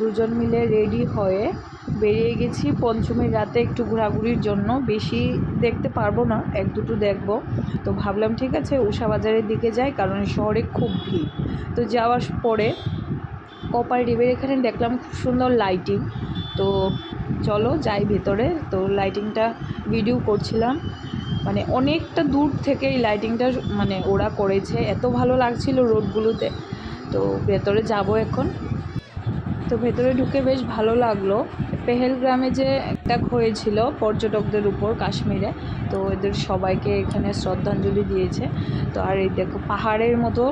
দুজন মিলে রেডি হয়ে বেরিয়ে গেছি পঞ্চমীর রাতে একটু ঘোরাঘুরির জন্য। বেশি দেখতে পারবো না, এক দুটো দেখব। তো ভাবলাম ঠিক আছে উষা বাজারের দিকে যাই, কারণ শহরে খুব ভিড়। তো যাওয়ার পরে কপার রিভের এখানে দেখলাম খুব সুন্দর লাইটিং। তো চলো যাই ভেতরে। তো লাইটিংটা ভিডিও করছিলাম, মানে অনেকটা দূর থেকে এই লাইটিংটা মানে ওরা করেছে, এত ভালো লাগছিল রোডগুলোতে। তো ভেতরে যাব এখন। তো ভেতরে ঢুকে বেশ ভালো লাগলো। পেহেলগ্রামে যে অ্যাটাক হয়েছিল পর্যটকদের উপর কাশ্মীরে, তো এদের সবাইকে এখানে শ্রদ্ধাঞ্জলি দিয়েছে। তো আর এই দেখো পাহাড়ের মতো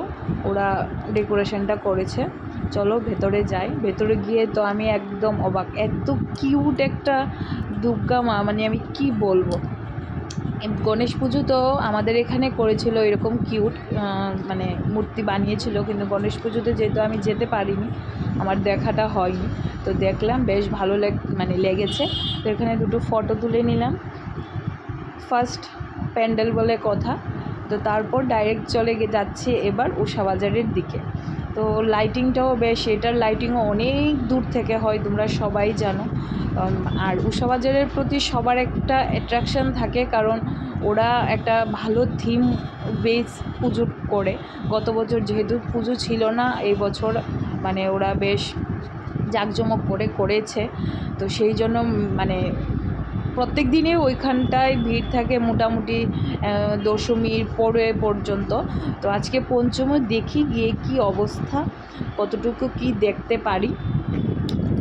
ওরা ডেকোরেশনটা করেছে। চলো ভেতরে যাই। ভেতরে গিয়ে তো আমি একদম অবাক, এত কিউট একটা দুর্গা মা, মানে আমি কি বলবো। গণেশ পুজো তো আমাদের এখানে করেছিল এরকম কিউট মানে মূর্তি বানিয়েছিল, কিন্তু গণেশ পুজোতে যেহেতু আমি যেতে পারিনি, আমার দেখাটা হয়নি। তো দেখলাম বেশ ভালো মানে লেগেছে। তো এখানে দুটো ফটো তুলে নিলাম। ফার্স্ট প্যান্ডেল বলে কথা। তো তারপর ডাইরেক্ট চলে যাচ্ছে এবার উষা বাজারের দিকে। তো লাইটিংটাও বেশ, এটার লাইটিংও অনেক দূর থেকে হয়, তোমরা সবাই জানো। আর উষা বাজারের প্রতি সবার একটা অ্যাট্রাকশান থাকে, কারণ ওরা একটা ভালো থিম বেস পুজো করে। গত বছর যেহেতু পুজো ছিল না, এই বছর মানে ওরা বেশ জাঁকজমক করে করেছে। তো সেই জন্য মানে প্রত্যেক দিনে ওইখানটায় ভিড় থাকে মোটামুটি দশমীর পরে পর্যন্ত। তো আজকে পঞ্চমী, দেখি গিয়ে কি অবস্থা, কতটুকু কি দেখতে পারি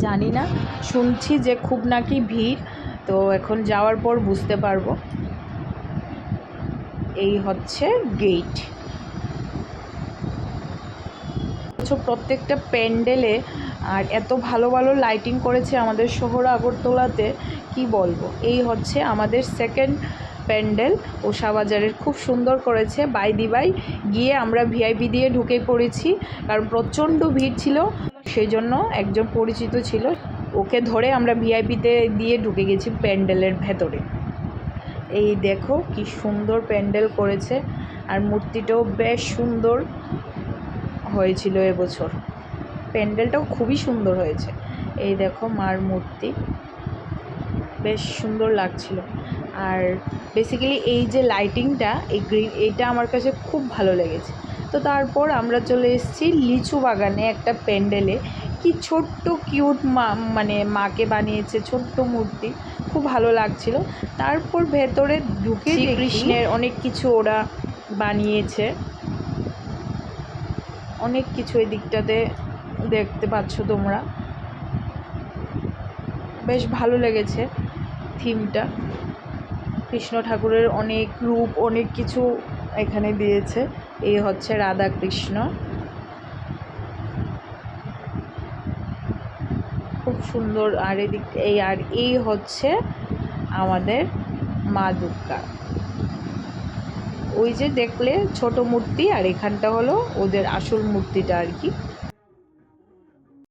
জানি না। শুনছি যে খুব নাকি ভিড়, তো এখন যাওয়ার পর বুঝতে পারবো। এই হচ্ছে গেট। প্রত্যেকটা প্যান্ডেলে আর এত ভালো ভালো লাইটিং করেছে আমাদের শহর আগরতলাতে, কি বলবো। এই হচ্ছে আমাদের সেকেন্ড প্যান্ডেল উষা বাজারের, খুব সুন্দর করেছে। বাই গিয়ে আমরা ভিআইপি দিয়ে ঢুকে পড়েছি, কারণ প্রচণ্ড ভিড় ছিল। সেই জন্য একজন পরিচিত ছিল, ওকে ধরে আমরা ভিআইপিতে দিয়ে ঢুকে গেছি প্যান্ডেলের ভেতরে। এই দেখো কি সুন্দর প্যান্ডেল করেছে, আর মূর্তিটাও বেশ সুন্দর হয়েছিল এবছর। প্যান্ডেলটাও খুবই সুন্দর হয়েছে। এই দেখো মার মূর্তি, বেশ সুন্দর লাগছিল। আর বেসিক্যালি এই যে লাইটিংটা, এইটা আমার কাছে খুব ভালো লেগেছে। তো তারপর আমরা চলে এসেছি লিচু বাগানে একটা প্যান্ডেলে। কি ছোট্ট কিউট মা, মানে মাকে বানিয়েছে ছোট্ট মূর্তি, খুব ভালো লাগছিল। তারপর ভেতরে ঢুকে কৃষ্ণের অনেক কিছু ওরা বানিয়েছে, অনেক কিছু এই দিকটাতে দেখতে পাচ্ছ তোমরা। বেশ ভালো লেগেছে থিমটা। কৃষ্ণ ঠাকুরের অনেক রূপ, অনেক কিছু এখানে দিয়েছে। এই হচ্ছে রাধা কৃষ্ণ, খুব সুন্দর। আর এদিক এই হচ্ছে আমাদের মা দুর্গা। ওই যে দেখলে ছোট মূর্তি, আর এখানটা হলো ওদের আসল মূর্তিটা আর কি।